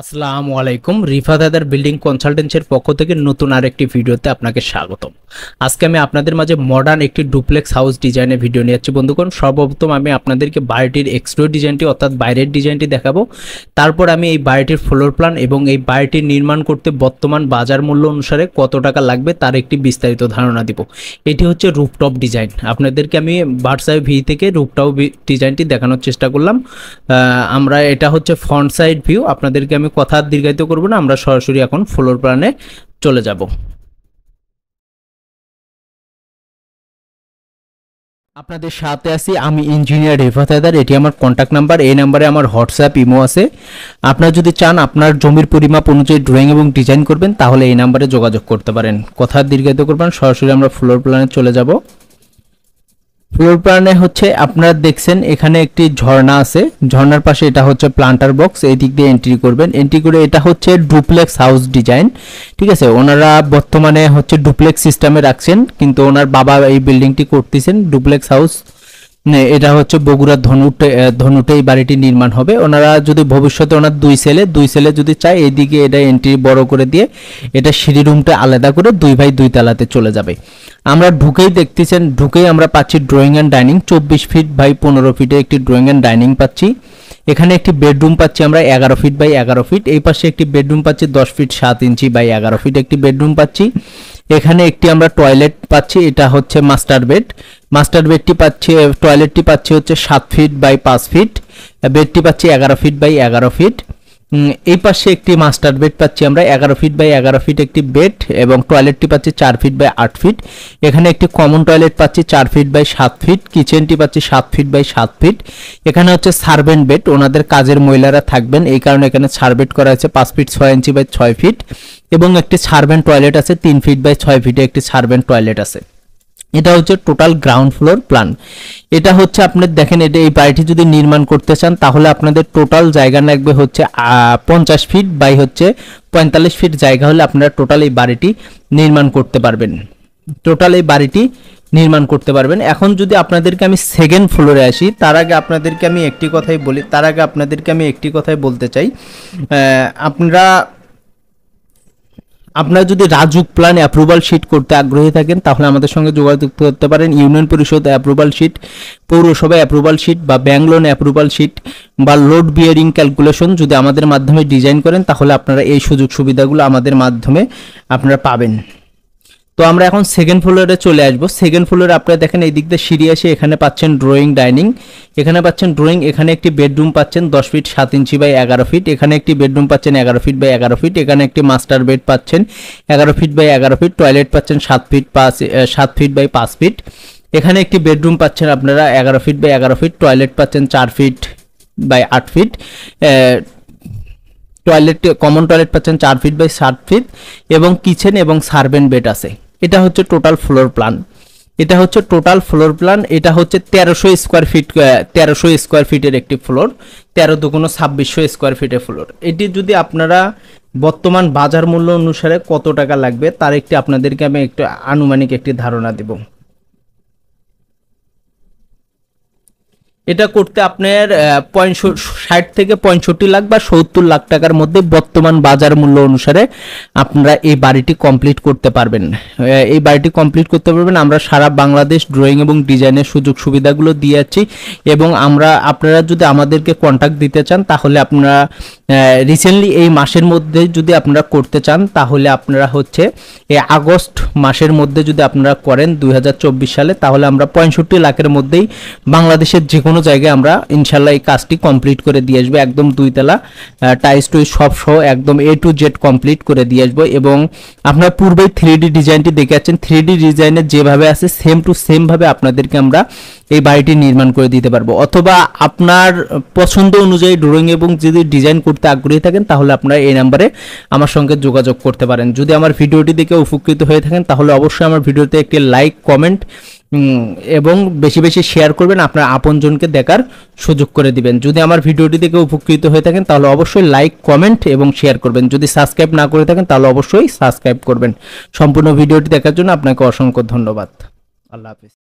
আসসালামু আলাইকুম। রিফাত হায়দার বিল্ডিং কনসালটেন্সির পক্ষ থেকে নতুন আরেকটি ভিডিওতে আপনাকে স্বাগতম। আজকে আমি আপনাদের মাঝে মডার্ন একটি ডুপ্লেক্স হাউস ডিজাইনের ভিডিও নিয়ে যাচ্ছি। বন্ধুগণ, সর্বপ্রথম আমি আপনাদেরকে বাড়িটির এক্সটেরিয়র ডিজাইনটি অর্থাৎ বাইরের ডিজাইনটি দেখাবো। তারপর আমি এই বাড়িটির ফ্লোর প্ল্যান এবং এই বাড়িটি নির্মাণ করতে বর্তমান বাজার মূল্য অনুসারে কত টাকা লাগবে তার একটি বিস্তারিত ধারণা দিব। এটি হচ্ছে রুফটপ ডিজাইন। আপনাদেরকে আমি ভার্সাই ভি থেকে রুফটপ ডিজাইনটি দেখানোর চেষ্টা করলাম। আমরা এটা হচ্ছে ফ্রন্ট সাইড ভিউ। আপনাদেরকে আমি কথা দীর্ঘায়িত করব না, আমরা সরাসরি এখন ফ্লোর প্ল্যানে চলে যাব। আপনাদের সাথে আছি আমি ইঞ্জিনিয়ার রিফাত হায়দার। এটি আমার কন্ট্যাক্ট নাম্বার। এই নাম্বারে আমার হোয়াটসঅ্যাপ ইমো আছে। আপনারা যদি চান আপনার জমির পরিমাপ অনুযায়ী ড্রয়িং এবং ডিজাইন করবেন তাহলে এই নাম্বারে যোগাযোগ করতে পারেন। কথা দীর্ঘায়িত করবেন, সরাসরি আমরা ফ্লোর প্ল্যানে চলে যাব। ফ্লোর প্ল্যানে হচ্ছে আপনারা দেখছেন এখানে একটি ঝর্ণা আছে, ঝর্ণার পাশে এটা হচ্ছে প্লান্টার বক্স। এই দিক দিয়ে এন্ট্রি করবেন, এন্ট্রি করে এটা হচ্ছে ডুপ্লেক্স হাউস ডিজাইন। ঠিক আছে, ওনারা বর্তমানে হচ্ছে ডুপ্লেক্স সিস্টেমে রাখছেন, কিন্তু ওনার বাবা এই বিল্ডিংটি করতেছেন ডুপ্লেক্স হাউস। এটা হচ্ছে বগুড়া ধনুটে এই বাড়িটি নির্মাণ হবে। ওনারা যদি ভবিষ্যতে ওনার দুই ছেলে যদি চায় এইদিকে এটা এন্ট্রি বড় করে দিয়ে এটা সিঁড়ি রুমটা আলাদা করে 2 বাই 2 তলাতে চলে যাবে। আমরা ঢুকেই দেখতেছেন, ঢুকেই আমরা পাচ্ছি drawing and dining. 24 feet by 15 ফিটে একটি ড্রয়িং অ্যান্ড ডাইনিং পাচ্ছি। এখানে একটি বেডরুম পাচ্ছি আমরা 11 ফিট বাই 11 ফিট। এই পাশে একটি বেডরুম পাচ্ছি 10 ফিট 7 ইঞ্চি বাই 11 ফিট একটি বেডরুম পাচ্ছি। এখানে একটি আমরা টয়লেট পাচ্ছি, এটা হচ্ছে মাস্টার বেড। মাস্টার বেডটি পাচ্ছি, টয়লেটটি পাচ্ছি হচ্ছে 7 ফিট বাই 5 ফিট। বেডটি পাচ্ছি 11 ফিট বাই 11 ফিট। এই পাশে একটি মাস্টার বেড পাচ্ছি আমরা 11 ফিট বাই 11 ফিট একটি বেড, এবং টয়লেটটি পাচ্ছি 4 ফিট বাই 8 ফিট। এখানে একটি কমন টয়লেট পাচ্ছি 4 ফিট বাই 7 ফিট। কিচেনটি পাচ্ছি 7 ফিট বাই 7 ফিট। এখানে হচ্ছে সার্ভেন্ট বেড, ওনাদের কাজের মহিলারা থাকবেন এই কারণে এখানে সার্ভেন্ট করা হয়েছে 5 ফিট 6 ইঞ্চি বাই 6 ফিট। এবং একটি সার্ভেন্ট টয়লেট আছে 3 ফিট বাই 6 ফিটে একটি সার্ভেন্ট টয়লেট আছে। এটা হচ্ছে টোটাল গ্রাউন্ড ফ্লোর প্ল্যান। এটা হচ্ছে আপনাদের দেখেন, এটা এই বাড়িটি যদি নির্মাণ করতে চান তাহলে আপনাদের টোটাল জায়গা লাগবে হচ্ছে 50 ফিট বাই হচ্ছে 45 ফিট জায়গা হলে আপনারা টোটাল এই বাড়িটি নির্মাণ করতে পারবেন। এখন যদি আপনাদেরকে আমি সেকেন্ড ফ্লোরে আসি, তার আগে আপনাদেরকে আমি একটি কথাই বলতে চাই। আপনারা যদি রাজুক প্ল্যান অ্যাপ্রুভাল শিট করতে আগ্রহী থাকেন তাহলে আমাদের সঙ্গে যোগাযোগ করতে পারেন। ইউনিয়ন পরিষদ অ্যাপ্রুভাল শিট, পৌরসভা অ্যাপ্রুভাল শিট বা ব্যাংক লোন অ্যাপ্রুভাল শিট বা লোড বিয়ারিং ক্যালকুলেশন যদি আমাদের মাধ্যমে ডিজাইন করেন তাহলে আপনারা এই সুযোগ সুবিধাগুলো আমাদের মাধ্যমে আপনারা পাবেন। তো আমরা এখন সেকেন্ড ফ্লোরে চলে আসবো। সেকেন্ড ফ্লোরে আপনারা দেখেন এই দিক দিয়ে সিঁড়ি আসে, এখানে পাচ্ছেন ড্রয়িং ডাইনিং, এখানে পাচ্ছেন ড্রয়িং, এখানে একটি বেডরুম পাচ্ছেন 10 ফিট 7 ইঞ্চি বাই 11 ফিট। এখানে একটি বেডরুম পাচ্ছেন 11 ফিট বাই 11 ফিট। এখানে একটি মাস্টার বেড পাচ্ছেন 11 ফিট বাই 11 ফিট। টয়লেট পাচ্ছেন 7 ফিট বাই 5 ফিট। এখানে একটি বেডরুম পাচ্ছেন আপনারা 11 ফিট বাই 11 ফিট। টয়লেট পাচ্ছেন 4 feet by 8 feet. Common toilet পাচ্ছেন 4 ফিট বাই 7 ফিট এবং কিচেন এবং সার্ভেন্ট বেড আছে। এটা হচ্ছে টোটাল ফ্লোর প্ল্যান। এটা হচ্ছে 1300 স্কোয়ার ফিটের একটি ফ্লোর, 13 দুগুণ 2600 স্কোয়ার ফিটের ফ্লোর। এটি যদি আপনারা বর্তমান বাজার মূল্য অনুসারে কত টাকা লাগবে তার একটি আপনাদেরকে আমি একটু আনুমানিক একটি ধারণা দেব। এটা করতে আপনার 60 থেকে 65 লাখ বা 70 লাখ টাকার মধ্যে বর্তমান বাজার মূল্য অনুসারে আপনারা এই বাড়িটি কমপ্লিট করতে পারবেন। আমরা সারা বাংলাদেশ ড্রয়িং এবং ডিজাইনের সুযোগ সুবিধাগুলো দিয়ে যাচ্ছি, এবং আপনারা যদি আমাদেরকে কন্ট্যাক্ট দিতে চান তাহলে আপনারা রিসেন্টলি এই মাসের মধ্যে যদি আপনারা করতে চান তাহলে আপনারা হচ্ছে এই আগস্ট মাসের মধ্যে যদি আপনারা করেন 2024 সালে তাহলে আমরা 65 লাখের মধ্যেই বাংলাদেশের যে কোনো জায়গায় আমরা ইনশাল্লাহ এই কাজটি কমপ্লিট করে দিয়ে আসবো। একদম 2 তলা টাইলস টুইস সব সহ একদম A to Z কমপ্লিট করে দিয়ে আসবো। এবং আপনারা পূর্বেই 3D ডিজাইনটি দেখে যাচ্ছেন, 3D ডিজাইনের যেভাবে আছে সেম টু সেম ভাবে আপনাদেরকে আমরা এই বাড়িটি নির্মাণ করে দিতে পারবো। অথবা আপনার পছন্দ অনুযায়ী ড্রয়িং এবং যদি ডিজাইন করতে আগ্রহী থাকেন তাহলে আপনারা এই নাম্বারে আমার সঙ্গে যোগাযোগ করতে পারেন। যদি আমার ভিডিওটি দেখে উপকৃত হয়ে থাকেন তাহলে অবশ্যই আমার ভিডিওতে একটি লাইক কমেন্ট এবং বেশি বেশি শেয়ার করবেন, আপনার আপনজনকে দেখার সুযোগ করে দিবেন। যদি আমার ভিডিওটি দেখে উপকৃত হয়ে থাকেন তাহলে অবশ্যই লাইক কমেন্ট এবং শেয়ার করবেন। যদি সাবস্ক্রাইব না করে থাকেন তাহলে অবশ্যই সাবস্ক্রাইব করবেন। সম্পূর্ণ ভিডিওটি দেখার জন্য আপনাকে অসংখ্য ধন্যবাদ। আল্লাহ হাফেজ।